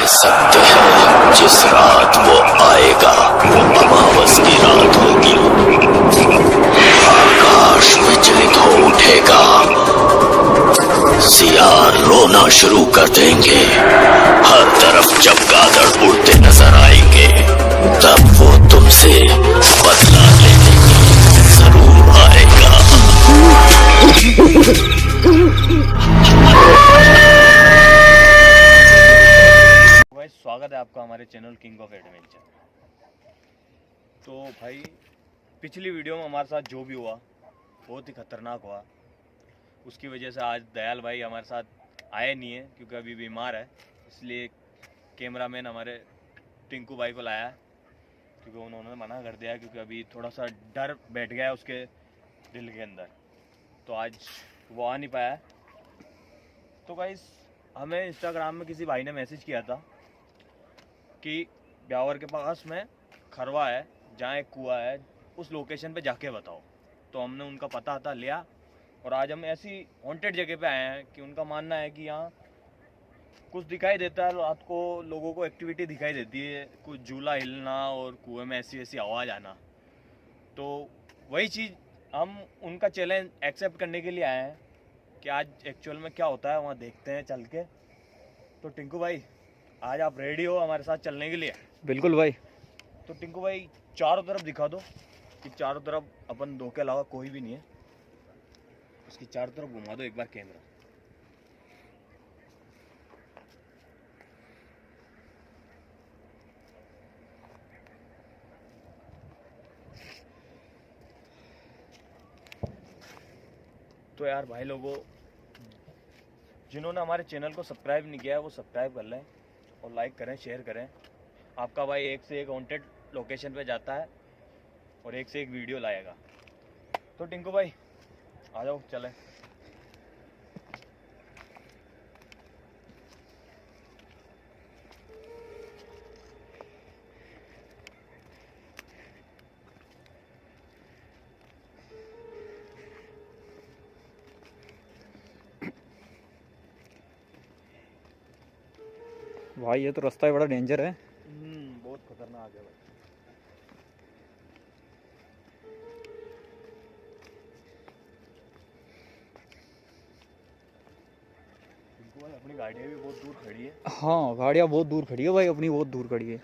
सकते हैं जिस रात वो आएगा वो अमावस की रात होगी। आकाश विचलित हो उठेगा, सियार रोना शुरू कर देंगे, हर तरफ चमगादड़ उड़ते नजर आएंगे। तब वो तुमसे बदला लेने जरूर आएगा। भाई स्वागत है आपका हमारे चैनल किंग ऑफ एडवेंचर। तो भाई पिछली वीडियो में हमारे साथ जो भी हुआ बहुत ही खतरनाक हुआ। उसकी वजह से आज दयाल भाई हमारे साथ आए नहीं है क्योंकि अभी बीमार है, इसलिए कैमरामैन हमारे टिंकू भाई को लाया क्योंकि उन्होंने मना कर दिया क्योंकि अभी थोड़ा सा डर बैठ गया है उसके दिल के अंदर, तो आज वो आ नहीं पाया है। तो गाइस हमें इंस्टाग्राम में किसी भाई ने मैसेज किया था कि ब्यावर के पास में खरवा है जहाँ एक कुआं है, उस लोकेशन पे जाके बताओ। तो हमने उनका पता लिया और आज हम ऐसी हॉन्टेड जगह पे आए हैं कि उनका मानना है कि यहाँ कुछ दिखाई देता है, रात को लोगों को एक्टिविटी दिखाई देती है, कुछ झूला हिलना और कुएं में ऐसी ऐसी आवाज़ आना। तो वही चीज़ हम उनका चैलेंज एक्सेप्ट करने के लिए आए हैं कि आज एक्चुअल में क्या होता है वहाँ देखते हैं चल के। तो टिंकू भाई आज आप रेडी हो हमारे साथ चलने के लिए? बिल्कुल भाई। तो टिंकू भाई चारों तरफ दिखा दो कि चारों तरफ अपन दो के अलावा कोई भी नहीं है, उसकी चारों तरफ घुमा दो एक बार कैमरा। तो यार भाई लोगों, जिन्होंने हमारे चैनल को सब्सक्राइब नहीं किया है वो सब्सक्राइब कर लें और लाइक करें, शेयर करें। आपका भाई एक से एक वांटेड लोकेशन पे जाता है और एक से एक वीडियो लाएगा। तो टिंकू भाई आ जाओ चलें। भाई ये तो रास्ता बड़ा डेंजर है। बहुत खतरनाक है भाई। टिंकू भाई अपनी गाड़ियाँ भी बहुत दूर खड़ी है। हाँ गाड़ियाँ बहुत दूर खड़ी है भाई, अपनी बहुत दूर खड़ी है। तो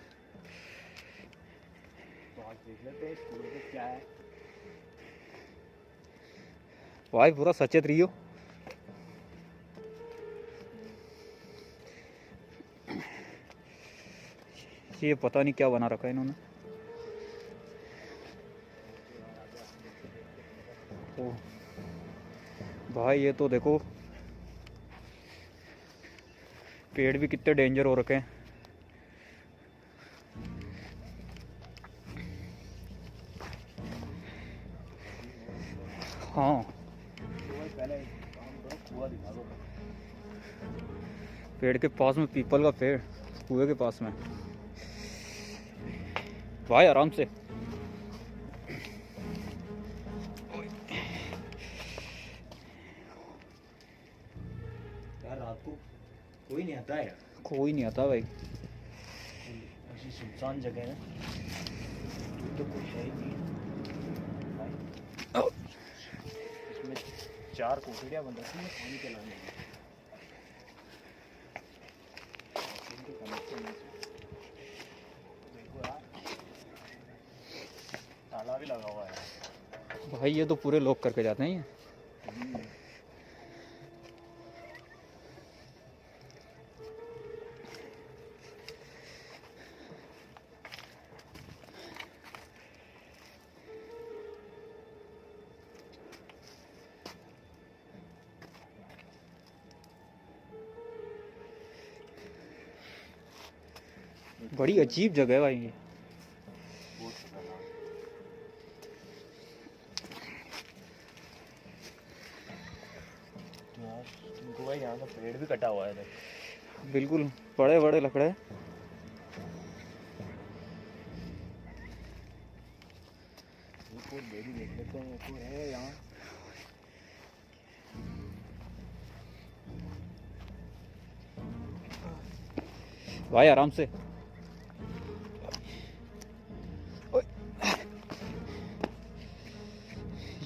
आज देख लेते हैं स्कूल में क्या है। भाई पूरा सचेत रहियो। ये पता नहीं क्या बना रखा है इन्होंने। ओ भाई ये तो देखो पेड़ भी कितने डेंजर हो रखे हैं। हाँ पहले काम करो, कुआं दिखा दो। पेड़ के पास में, पीपल का पेड़ कुएं के पास में। भाई आराम से। यार रात को कोई नहीं आता है यार। कोई नहीं आता भाई। ऐसी सुनसान जगह है तो कोई है ही नहीं भाई। इसमें 4 कोठरियाँ बन रखी हैं पानी के लाने में। इनके कनेक्शन है। देखो यार ताला भी लगा हुआ है भाई ये तो पूरे लॉक करके जाते हैं ये। बड़ी अजीब जगह है भाई ये। बहुत खतरनाक। तो यार तुमको भाई यहाँ का पेड़ भी कटा हुआ है देख। बिल्कुल बड़े बड़े लकड़े। कोई बेरी देख लेते हैं, कोई है यहाँ। भाई आराम से। ओए।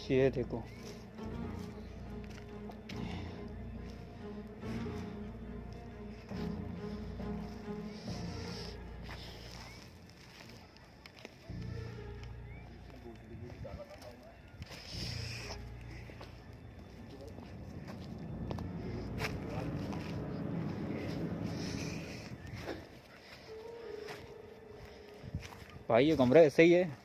ये देखो भाई, ये कमरा ऐसे ही है।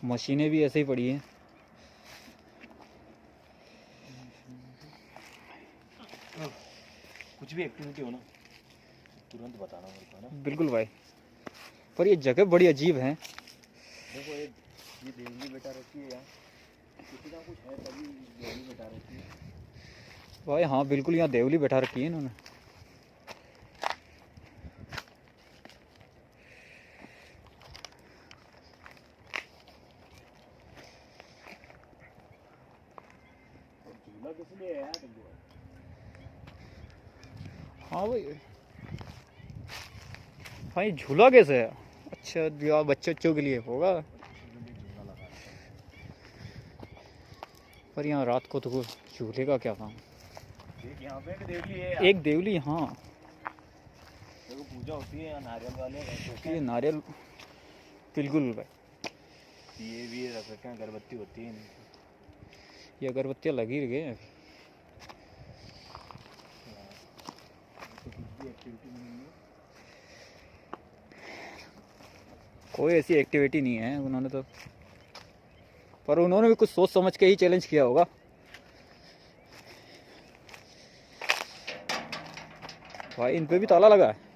मशीनें भी ऐसे ही पड़ी हैं। कुछ भी एक्टिविटी हो ना तुरंत बताना मेरे को, है ना। बिल्कुल भाई, पर ये जगह बड़ी अजीब है। देखो ये देवली बेटा रखी है यहाँ, किसी का कुछ है तभी देवली बेटा रखी है। भाई हाँ बिल्कुल, यहाँ देवली बैठा रखी है इन्होंने। झूला किस लिए है यार तुमको? हाँ भाई, भाई झूला कैसे है? अच्छा, या बच्चे बच्चों के लिए होगा। झूला लगा है। पर यहाँ रात को तो झूले का क्या काम। देख यहाँ पे एक देवली है यार। एक देवली, हाँ। देखो पूजा होती है यहाँ नारियल वाले ये नारियल, बिल्कुल भाई। ये भी रख रखे हैं, अगरबत्ती होती है इनकी। ये अगरबत्तियाँ लगी रही है। तो कुछ भी एक्टिविटी नहीं है। कोई ऐसी एक्टिविटी नहीं है उन्होंने तो, पर उन्होंने भी कुछ सोच समझ के ही चैलेंज किया होगा। भाई इन पे भी ताला लगा है।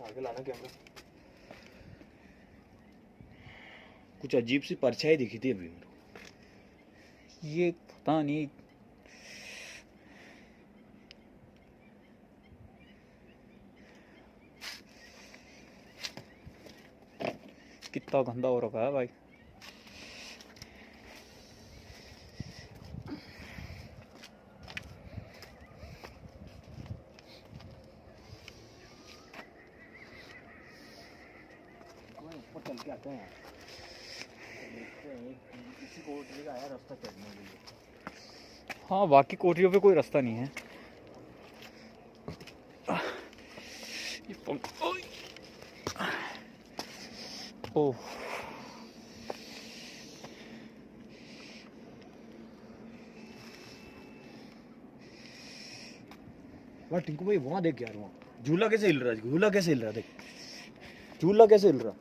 आगे लाना कैमरा। कुछ अजीब सी परछाई दिखी थी अभी मेरे को। ये पता नहीं, कितना गंदा हो रखा है भाई। ऊपर चल के आते हैं, देखते हैं किसी कोटरी का आया रास्ता चढ़ने के लिए। हाँ, बाकी कोठरियों पे कोई रास्ता नहीं है। ओह, वाह टिंकू भाई वहाँ देख यार, वहाँ झूला कैसे हिल रहा है, झूला कैसे हिल रहा है, देख झूला कैसे हिल रहा है।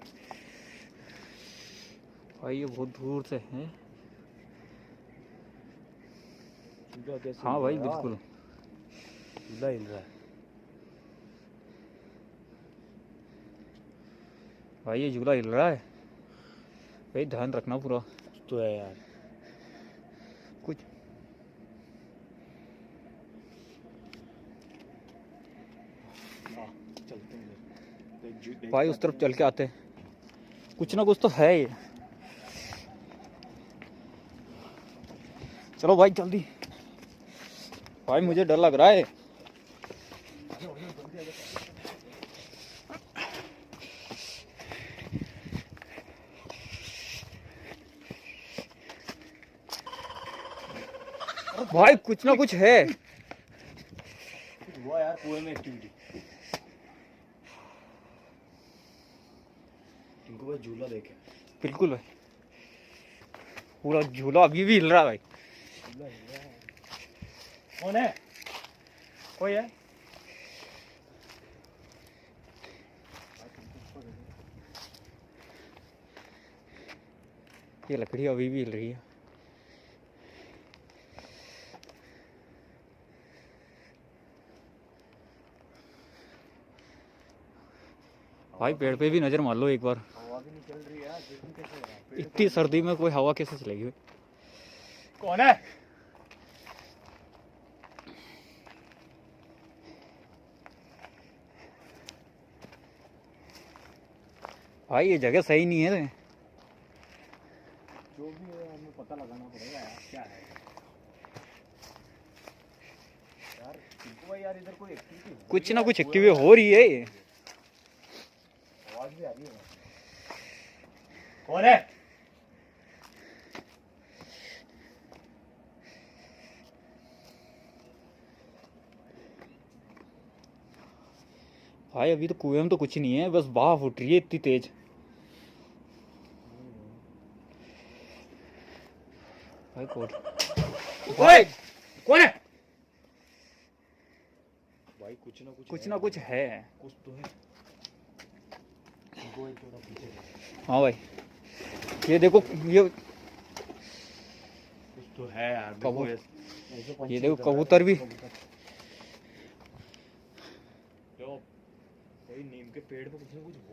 भाई ये बहुत दूर से है। झूला कैसे हाँ हिल भाई रहा है? बिल्कुल, झूला हिल रहा है। भाई ये झूला हिल रहा है। भाई ध्यान रखना पूरा। तो है यार कुछ चलते हैं भाई उस तरफ चल के आते हैं, कुछ ना कुछ तो है ये। चलो भाई जल्दी, भाई मुझे डर लग रहा है। भाई कुछ ना कुछ है। कुछ हुआ यार कुएं में एक्टिविटी। टिंकू भाई झूला देखे, बिल्कुल भाई, पूरा झूला अभी भी हिल रहा है भाई। झूला हिल रहा है। कौन है, कोई है? ये लकड़ी अभी भी हिल रही है। भाई पेड़ पे भी नजर मार लो एक बार। हवा भी नहीं चल रही है यार, गिरनी कैसे हो रहा है? पेड़ इतनी सर्दी में कोई हवा कैसे चलेगी? कौन है? भाई ये जगह सही नहीं है। जो भी है हमें पता लगाना पड़ेगा यार क्या है यार। टिंकू भाई यार इधर कोई एक्टिविटी कुछ ना कुछ एक्टिविटी हो रही है ये। आवाज भी आ रही है। कौन है? भाई अभी तो कुएं में तो कुछ नहीं है, बस भाप उठ रही है इतनी तेज। भाई कोट ओए कौन है? भाई कुछ ना कुछ है। कुछ तो है। टिंकू भाई थोड़ा पीछे देखो। हाँ भाई ये देखो, ये कुछ तो है यार। देखो ये देखो कबूतर भी। जो भाई नीम के पेड़ पे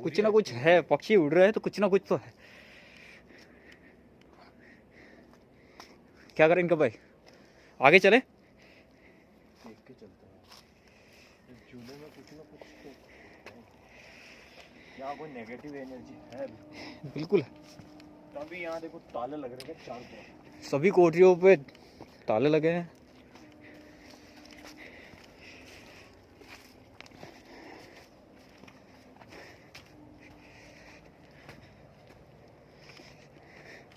कुछ ना कुछ है, पक्षी उड़ रहे हैं तो कुछ ना कुछ तो है। क्या करें इनका भाई, आगे चले? देख के चलते हैं झूले में कुछ ना कुछ तो है। यहाँ कोई नेगेटिव एनर्जी है बिल्कुल। तभी यहाँ देखो ताले लग रहे हैं चारों तरफ। सभी कोठरियों पे ताले लगे हैं।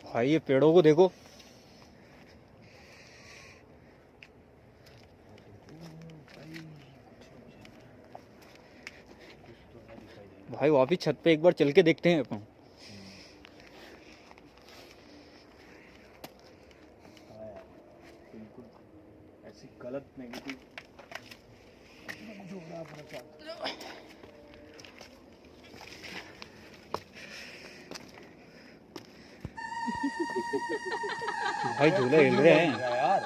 भाई ये पेड़ों को देखो। भाई वापिस छत पे एक बार चल के देखते हैं अपन। बिल्कुल ऐसी गलत नेगेटिव भाई झूले हिल रहे हैं यार।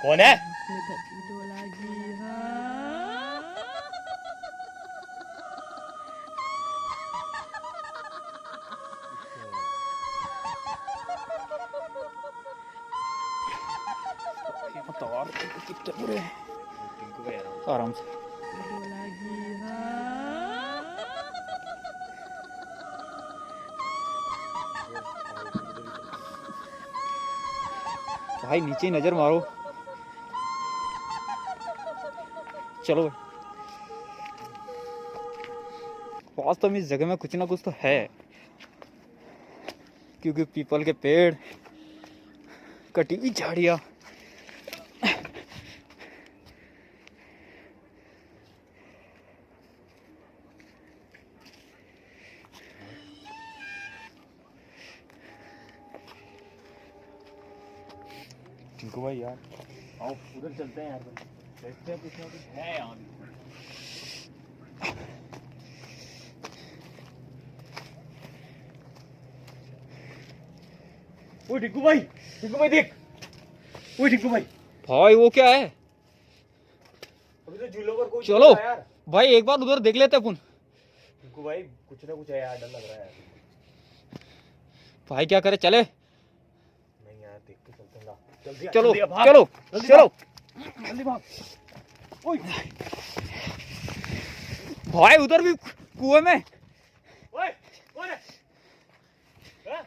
कौन है? कितने बुरे हैं। टिंकू भाई आराम से। भाई नीचे ही नजर मारो। चलो वास्तव में इस जगह में कुछ ना कुछ तो है, क्योंकि पीपल के पेड़, कटी हुई झाड़ियाँ, टिंकू भाई यार आओ उधर चलते हैं यार। देखते हैं कुछ ना कुछ है यहाँ भी। ओए टिंकू भाई देख। ओए टिंकू भाई भाई वो क्या है? अभी तो झूलों पर कोई चलो चल रहा है यार। भाई एक बार उधर देख लेते अपन। टिंकू भाई कुछ ना कुछ है यार, डर लग रहा है यार। भाई क्या करे, चले? नहीं यार देख के चलते हैं ना। जल्दी आ, चलो जल्दी आ, भाग। चलो जल्दी चलो। जल्दी भाग। ओए भाई उधर भी कुएं में। ओए कौन है? हाँ?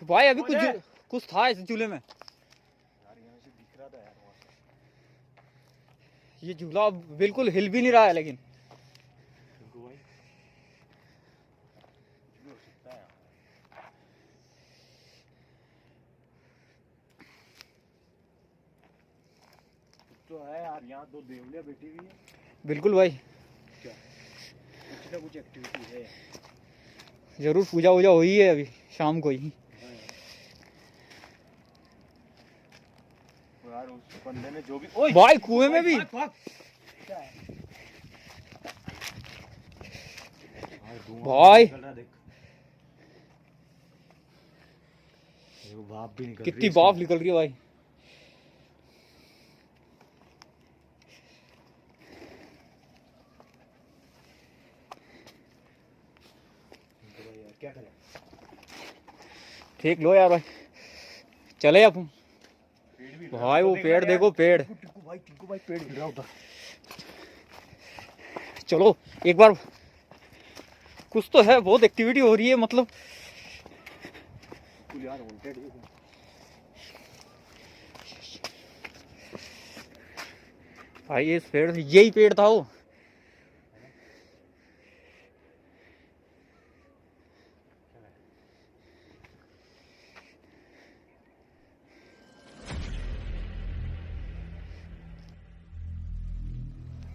भाई अभी कौन है? कुछ था इस झूले में। यार यहाँ से दिख रहा था यार वहाँ से। ये झूला बिल्कुल हिल भी नहीं रहा है लेकिन। टिंकू भाई कुछ भी हो सकता है यहाँ। कुछ तो है यार, यहाँ दो देवलियाँ बैठी हुई है। बिल्कुल भाई, क्या कुछ ना कुछ एक्टिविटी है। जरूर पूजा वूजा हुई है अभी शाम को ही। यार उस बंदे ने जो भी ओए भाई कुएं में भी। भाग, भाग। क्या है? यार, धुआं भाई। निकल रहा है, देख। देखो भाप भी निकल रही है कितनी इसमें। भाप निकल रही है भाई। तो भाई यार क्या करें? ठीक लो यार भाई, चले अपन। पेड़ भी भाई वो देख पेड़ रहा है देखो, यार। पेड़। टिंकू भाई पेड़ हिल रहा होता। चलो एक बार, कुछ तो है, बहुत एक्टिविटी हो रही है मतलब। भाई इस पेड़, यही पेड़ था वो।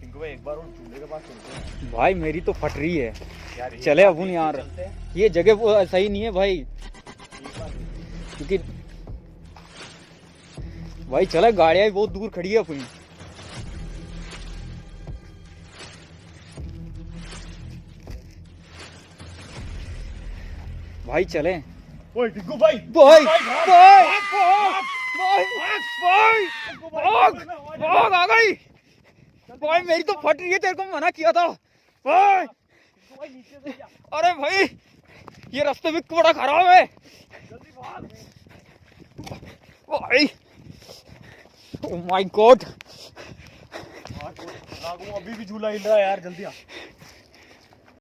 टिंकू भाई एक बार उन चूल्हे के पास चलते हैं भाई मेरी तो फट रही है यार, ये चले बात अब उन एक यार, चलते हैं, ये जगह वो सही नहीं है भाई, एक बार क्योंकि भाई चले गाड़ियां भी बहुत दूर खड़ी है अपनी। भाई चले। ओए टिंकू भाई भाई भाग, भाई भाग, भाई भाई भाग आ गई। भाई मेरी तो फट रही है, तेरे को मना किया था भाई। टिंकू भाई नीचे से जा, अरे भाई ये रास्ते भी बड़ा खराब है जल्दी भाग। भाई। Oh my God. अभी भी झूला हिल रहा है यार, जल्दी आ।